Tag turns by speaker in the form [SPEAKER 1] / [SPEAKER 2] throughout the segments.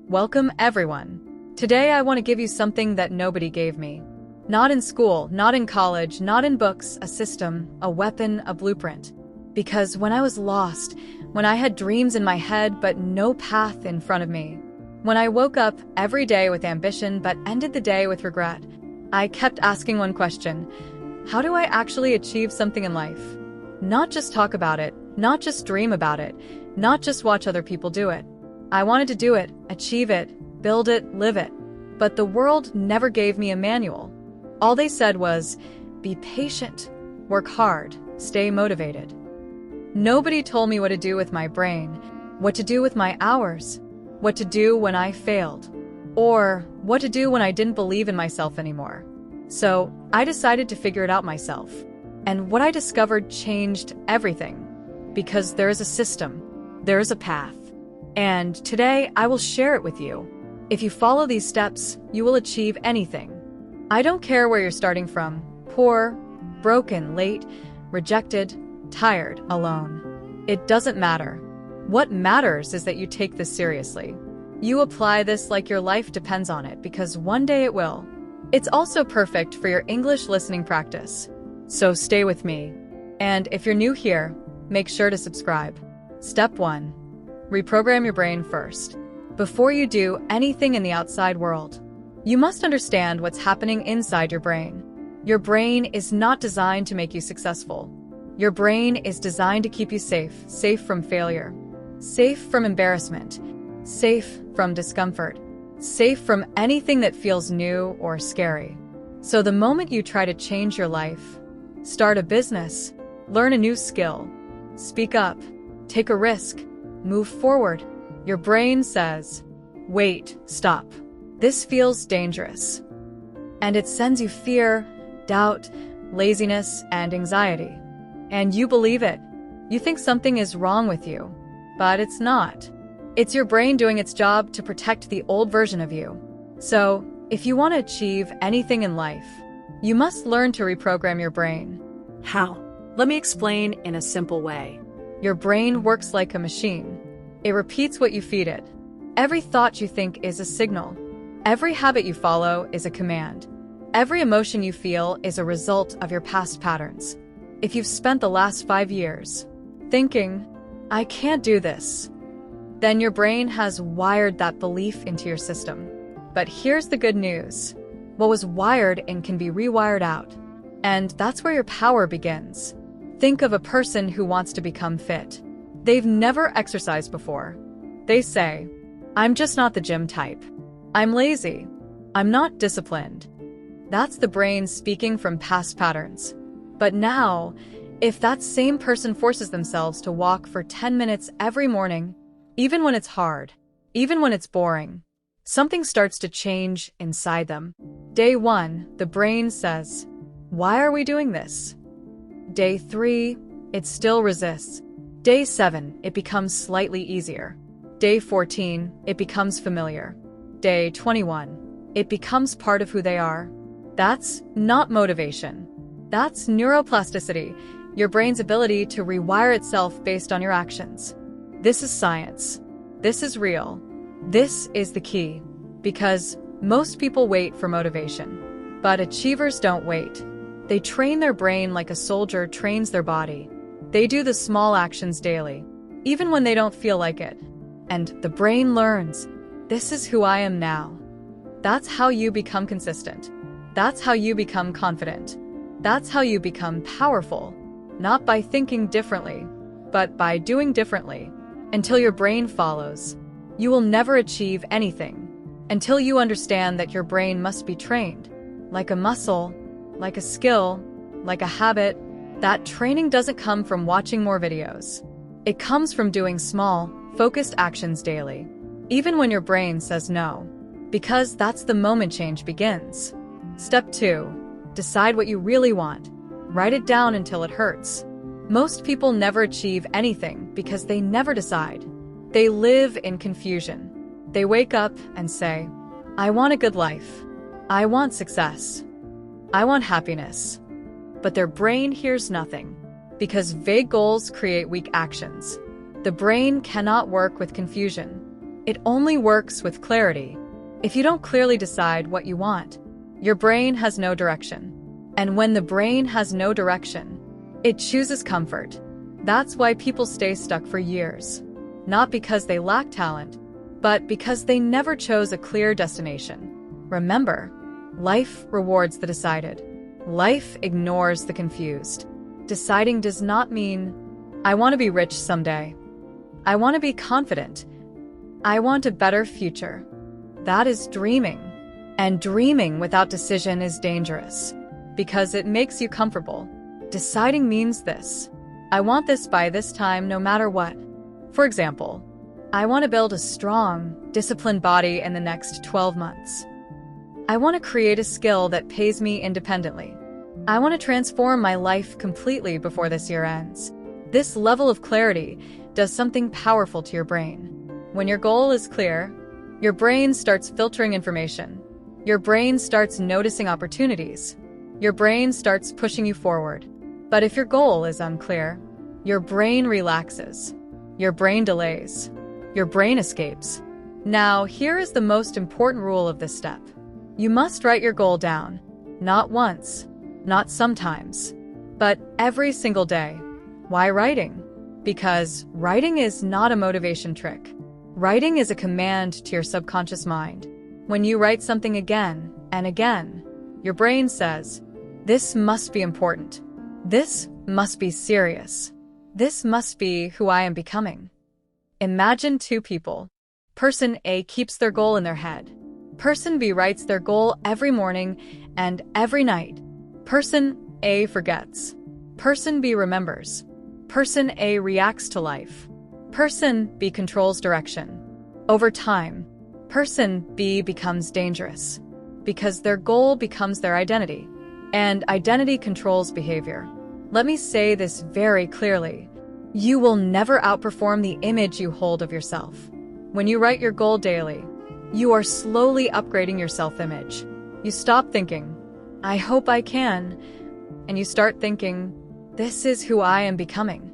[SPEAKER 1] Welcome, everyone. Today I want to give you something that nobody gave me. Not in school, not in college, not in books, a system, a weapon, a blueprint. Because when I was lost, when I had dreams in my head but no path in front of me, when I woke up every day with ambition but ended the day with regret, I kept asking one question: how do I actually achieve something in life? Not just talk about it, not just dream about it, not just watch other people do it. I wanted to do it, achieve it, build it, live it. But the world never gave me a manual. All they said was, be patient, work hard, stay motivated. Nobody told me what to do with my brain, what to do with my hours, what to do when I failed, or what to do when I didn't believe in myself anymore. So I decided to figure it out myself. And what I discovered changed everything. Because there is a system, there is a path. And today I will share it with you. If you follow these steps, you will achieve anything. I don't care where you're starting from: poor, broken, late, rejected, tired, alone. It doesn't matter. What matters is that you take this seriously. You apply this like your life depends on it, because one day it will. It's also perfect for your English listening practice. So stay with me. And if you're new here, make sure to subscribe. Step 1. Reprogram your brain first. Before you do anything in the outside world, you must understand what's happening inside your brain. Your brain is not designed to make you successful. Your brain is designed to keep you safe, safe from failure, safe from embarrassment, safe from discomfort, safe from anything that feels new or scary. So the moment you try to change your life, start a business, learn a new skill, speak up, take a risk, move forward, your brain says, wait, stop. This feels dangerous. And it sends you fear, doubt, laziness, and anxiety. And you believe it. You think something is wrong with you. But it's not. It's your brain doing its job to protect the old version of you. So, if you want to achieve anything in life, you must learn to reprogram your brain.
[SPEAKER 2] How? Let me explain in a simple way.
[SPEAKER 1] Your brain works like a machine. It repeats what you feed it. Every thought you think is a signal. Every habit you follow is a command. Every emotion you feel is a result of your past patterns. If you've spent the last 5 years thinking, I can't do this, then your brain has wired that belief into your system. But here's the good news. What was wired in can be rewired out. And that's where your power begins. Think of a person who wants to become fit. They've never exercised before. They say, I'm just not the gym type. I'm lazy. I'm not disciplined. That's the brain speaking from past patterns. But now, if that same person forces themselves to walk for 10 minutes every morning, even when it's hard, even when it's boring, something starts to change inside them. Day 1, the brain says, why are we doing this? Day 3, it still resists. Day 7, it becomes slightly easier. Day 14, it becomes familiar. Day 21, it becomes part of who they are. That's not motivation. That's neuroplasticity, your brain's ability to rewire itself based on your actions. This is science. This is real. This is the key. Because most people wait for motivation. But achievers don't wait. They train their brain like a soldier trains their body. They do the small actions daily, even when they don't feel like it. And the brain learns, this is who I am now. That's how you become consistent. That's how you become confident. That's how you become powerful. Not by thinking differently, but by doing differently. Until your brain follows, you will never achieve anything. Until you understand that your brain must be trained. Like a muscle, like a skill, like a habit. That training doesn't come from watching more videos. It comes from doing small, focused actions daily. Even when your brain says no. Because that's the moment change begins. Step 2. Decide what you really want. Write it down until it hurts. Most people never achieve anything because they never decide. They live in confusion. They wake up and say, I want a good life. I want success. I want happiness. But their brain hears nothing. Because vague goals create weak actions. The brain cannot work with confusion. It only works with clarity. If you don't clearly decide what you want, your brain has no direction. And when the brain has no direction, it chooses comfort. That's why people stay stuck for years. Not because they lack talent, but because they never chose a clear destination. Remember, life rewards the decided. Life ignores the confused. Deciding does not mean, I want to be rich someday. I want to be confident. I want a better future. That is dreaming. And dreaming without decision is dangerous, because it makes you comfortable. Deciding means this. I want this by this time no matter what. For example, I want to build a strong, disciplined body in the next 12 months. I want to create a skill that pays me independently. I want to transform my life completely before this year ends. This level of clarity does something powerful to your brain. When your goal is clear, your brain starts filtering information. Your brain starts noticing opportunities. Your brain starts pushing you forward. But if your goal is unclear, your brain relaxes. Your brain delays. Your brain escapes. Now, here is the most important rule of this step. You must write your goal down. Not once, not sometimes, but every single day. Why writing? Because writing is not a motivation trick. Writing is a command to your subconscious mind. When you write something again and again, your brain says, this must be important. This must be serious. This must be who I am becoming. Imagine two people. Person A keeps their goal in their head. Person B writes their goal every morning and every night. Person A forgets. Person B remembers. Person A reacts to life. Person B controls direction. Over time, Person B becomes dangerous because their goal becomes their identity, and identity controls behavior. Let me say this very clearly. You will never outperform the image you hold of yourself. When you write your goal daily, you are slowly upgrading your self-image. You stop thinking, I hope I can, and you start thinking, this is who I am becoming.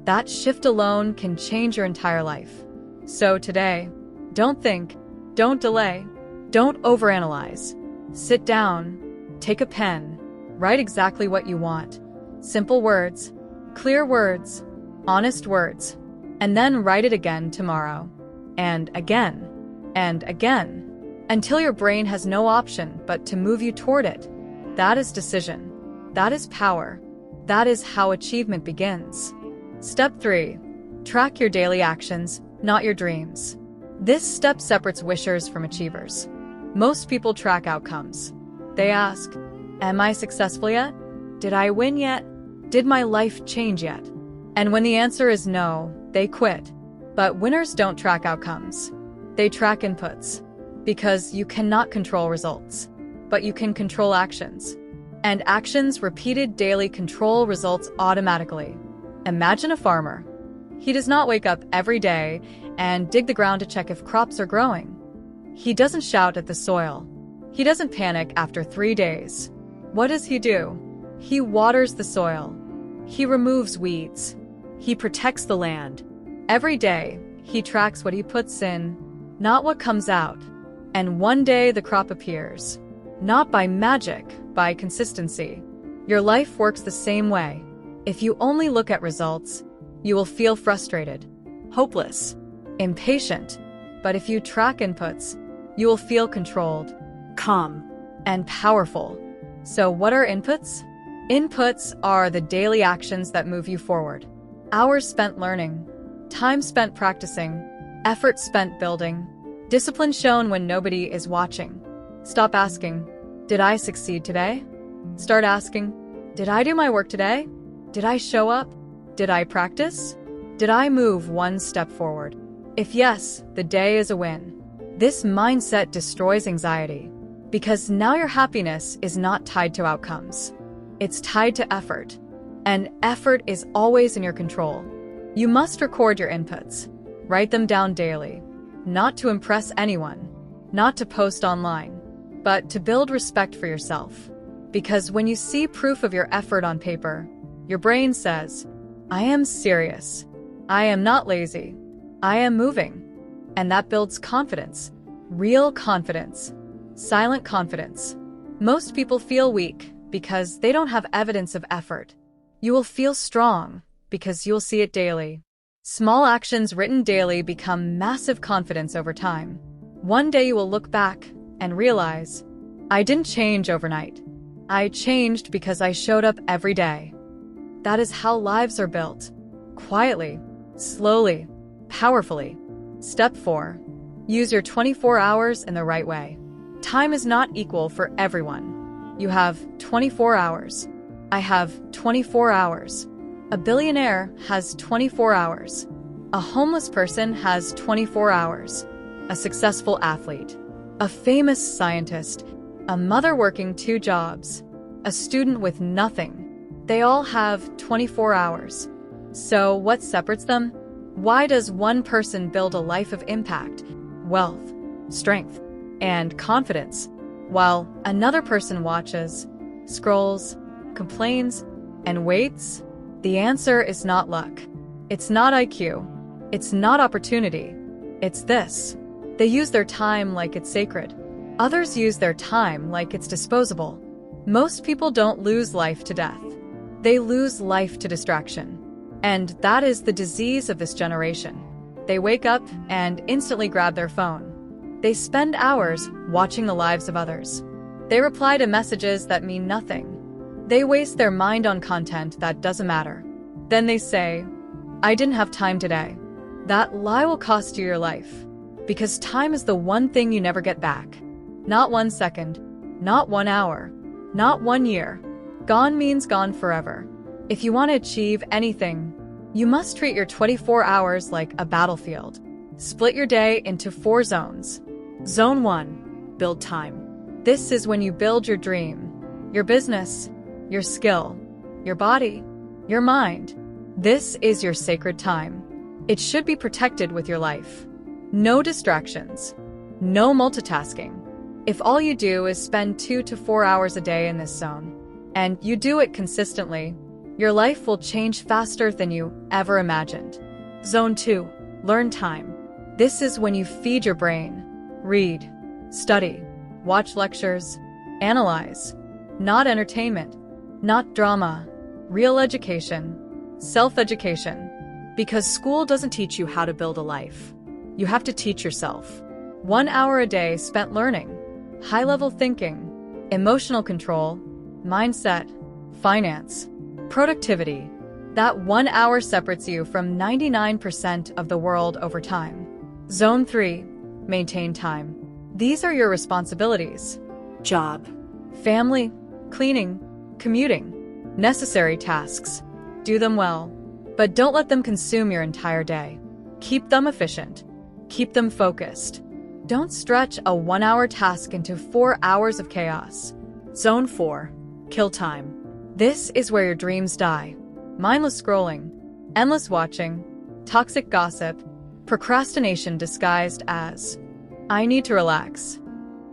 [SPEAKER 1] That shift alone can change your entire life. So today, don't think, don't delay, don't overanalyze. Sit down, take a pen, write exactly what you want. Simple words, clear words, honest words, and then write it again tomorrow, and again, until your brain has no option but to move you toward it. That is decision. That is power. That is how achievement begins. Step 3. Track your daily actions, not your dreams. This step separates wishers from achievers. Most people track outcomes. They ask, am I successful yet? Did I win yet? Did my life change yet? And when the answer is no, they quit. But winners don't track outcomes. They track inputs. Because you cannot control results, but you can control actions. And actions repeated daily control results automatically. Imagine a farmer. He does not wake up every day and dig the ground to check if crops are growing. He doesn't shout at the soil. He doesn't panic after 3 days. What does he do? He waters the soil. He removes weeds. He protects the land. Every day, he tracks what he puts in, not what comes out. And one day the crop appears. Not by magic, by consistency. Your life works the same way. If you only look at results, you will feel frustrated, hopeless, impatient. But if you track inputs, you will feel controlled, calm, and powerful. So what are inputs? Inputs are the daily actions that move you forward. Hours spent learning, time spent practicing, effort spent building, discipline shown when nobody is watching. Stop asking, did I succeed today? Start asking, did I do my work today? Did I show up? Did I practice? Did I move one step forward? If yes, the day is a win. This mindset destroys anxiety, because now your happiness is not tied to outcomes. It's tied to effort, and effort is always in your control. You must record your inputs. Write them down daily, not to impress anyone, not to post online, but to build respect for yourself. Because when you see proof of your effort on paper, your brain says, I am serious. I am not lazy. I am moving. And that builds confidence. Real confidence. Silent confidence. Most people feel weak because they don't have evidence of effort. You will feel strong because you'll see it daily. Small actions written daily become massive confidence over time. One day you will look back and realize, I didn't change overnight. I changed because I showed up every day. That is how lives are built. Quietly, slowly, powerfully. Step 4. Use your 24 hours in the right way. Time is not equal for everyone. You have 24 hours. I have 24 hours. A billionaire has 24 hours. A homeless person has 24 hours. A successful athlete. A famous scientist. A mother working 2 jobs. A student with nothing. They all have 24 hours. So what separates them? Why does one person build a life of impact, wealth, strength, and confidence, while another person watches, scrolls, complains, and waits? The answer is not luck. It's not IQ. It's not opportunity. It's this. They use their time like it's sacred. Others use their time like it's disposable. Most people don't lose life to death. They lose life to distraction. And that is the disease of this generation. They wake up and instantly grab their phone. They spend hours watching the lives of others. They reply to messages that mean nothing. They waste their mind on content that doesn't matter. Then they say, I didn't have time today. That lie will cost you your life. Because time is the one thing you never get back. Not 1 second, not 1 hour, not 1 year. Gone means gone forever. If you want to achieve anything, you must treat your 24 hours like a battlefield. Split your day into 4 zones.
[SPEAKER 2] Zone 1. Build time.
[SPEAKER 1] This is when you build your dream, your business, your skill, your body, your mind. This is your sacred time. It should be protected with your life. No distractions. No multitasking. If all you do is spend 2 to 4 hours a day in this zone, and you do it consistently, your life will change faster than you ever imagined.
[SPEAKER 2] Zone 2. Learn time.
[SPEAKER 1] This is when you feed your brain. Read, study, watch lectures, analyze. Not entertainment, not drama. Real education, self-education.
[SPEAKER 2] Because school doesn't teach you how to build a life. You have to teach yourself.
[SPEAKER 1] 1 hour a day spent learning, high-level thinking, emotional control, mindset, finance, productivity. That 1 hour separates you from 99% of the world over time. Zone 3. Maintain time. These are your responsibilities.
[SPEAKER 2] Job.
[SPEAKER 1] Family, cleaning, commuting. Necessary tasks. Do them well. But don't let them consume your entire day. Keep them efficient. Keep them focused. Don't stretch a 1 hour task into 4 hours of chaos.
[SPEAKER 2] Zone 4. Kill time.
[SPEAKER 1] This is where your dreams die. Mindless scrolling, endless watching, toxic gossip, procrastination disguised as, I need to relax.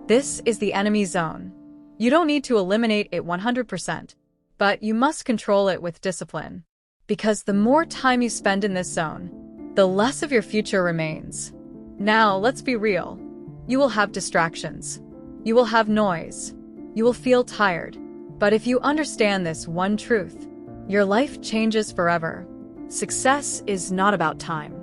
[SPEAKER 1] This is the enemy zone. You don't need to eliminate it 100%, but you must control it with discipline. Because the more time you spend in this zone, the less of your future remains. Now, let's be real. You will have distractions. You will have noise. You will feel tired. But if you understand this one truth, your life changes forever.
[SPEAKER 2] Success is not about time.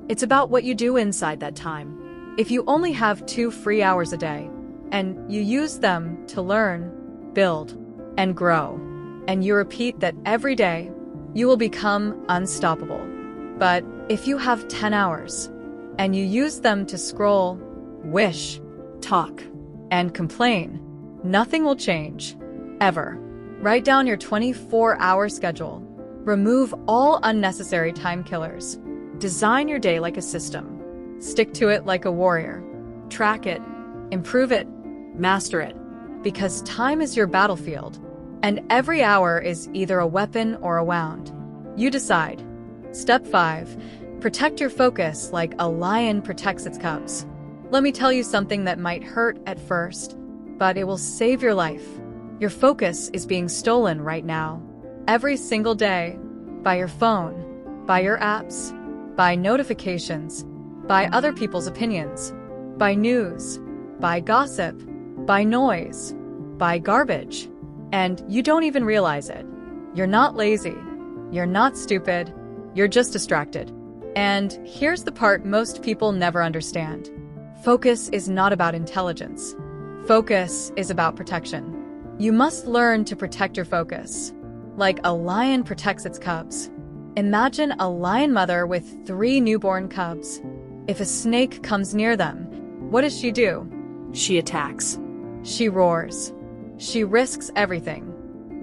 [SPEAKER 2] It's about what you do inside that time.
[SPEAKER 1] If you only have 2 free hours a day, and you use them to learn, build, and grow, and you repeat that every day, you will become unstoppable. But if you have 10 hours, and you use them to scroll, wish, talk, and complain, nothing will change. Ever. Write down your 24-hour schedule. Remove all unnecessary time killers.
[SPEAKER 2] Design your day like a system.
[SPEAKER 1] Stick to it like a warrior.
[SPEAKER 2] Track it.
[SPEAKER 1] Improve it.
[SPEAKER 2] Master it.
[SPEAKER 1] Because time is your battlefield, and every hour is either a weapon or a wound. You decide. Step 5. Protect your focus like a lion protects its cubs. Let me tell you something that might hurt at first, but it will save your life. Your focus is being stolen right now. Every single day. By your phone, by your apps, by notifications, by other people's opinions, by news, by gossip, by noise, by garbage. And you don't even realize it. You're not lazy. You're not stupid. You're just distracted. And here's the part most people never understand. Focus is not about intelligence. Focus is about protection. You must learn to protect your focus, like a lion protects its cubs. Imagine a lion mother with 3 newborn cubs. If a snake comes near them, what does she do?
[SPEAKER 2] She attacks.
[SPEAKER 1] She roars. She risks everything.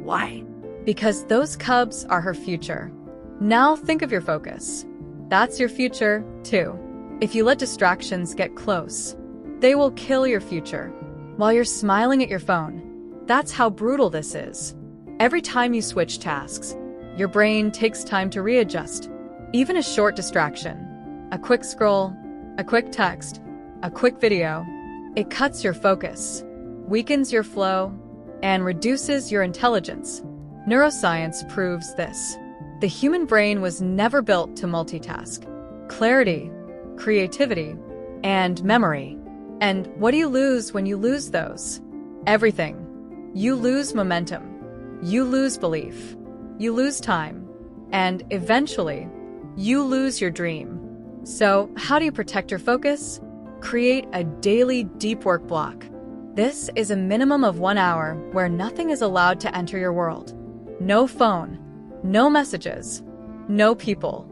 [SPEAKER 2] Why?
[SPEAKER 1] Because those cubs are her future. Now think of your focus. That's your future, too. If you let distractions get close, they will kill your future. While you're smiling at your phone, that's how brutal this is. Every time you switch tasks, your brain takes time to readjust. Even a short distraction, a quick scroll, a quick text, a quick video, it cuts your focus, weakens your flow, and reduces your intelligence. Neuroscience proves this. The human brain was never built to multitask. Clarity, creativity, and memory. And what do you lose when you lose those? Everything. You lose momentum. You lose belief. You lose time. And eventually, you lose your dream. So, how do you protect your focus? Create a daily deep work block. This is a minimum of 1 hour where nothing is allowed to enter your world. No phone, no messages, no people,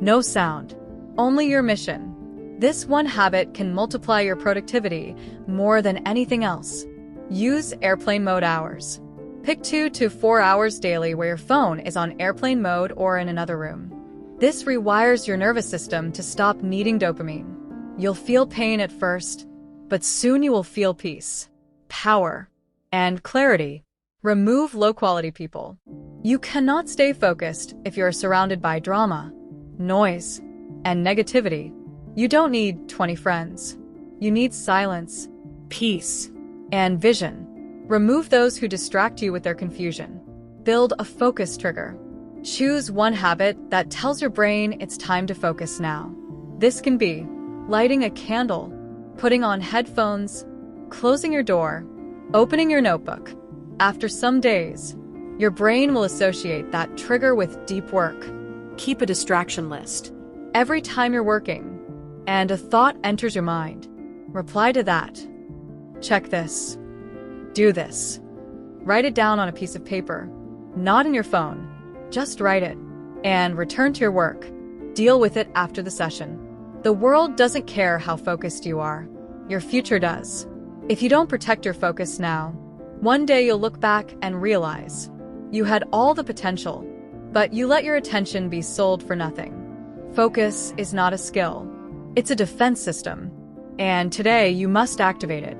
[SPEAKER 1] no sound, only your mission. This one habit can multiply your productivity more than anything else. Use airplane mode hours. Pick 2 to 4 hours daily where your phone is on airplane mode or in another room. This rewires your nervous system to stop needing dopamine. You'll feel pain at first, but soon you will feel peace, power, and clarity. Remove low-quality people. You cannot stay focused if you're surrounded by drama, noise, and negativity. You don't need 20 friends. You need silence, peace, and vision. Remove those who distract you with their confusion. Build a focus trigger. Choose one habit that tells your brain it's time to focus now. This can be lighting a candle, putting on headphones, closing your door, opening your notebook. After some days, your brain will associate that trigger with deep work.
[SPEAKER 2] Keep a distraction list.
[SPEAKER 1] Every time you're working, and a thought enters your mind, reply to that. Check this. Do this. Write it down on a piece of paper, not in your phone. Just write it, and return to your work. Deal with it after the session. The world doesn't care how focused you are. Your future does. If you don't protect your focus now, one day you'll look back and realize you had all the potential, but you let your attention be sold for nothing. Focus is not a skill. It's a defense system, and today you must activate it.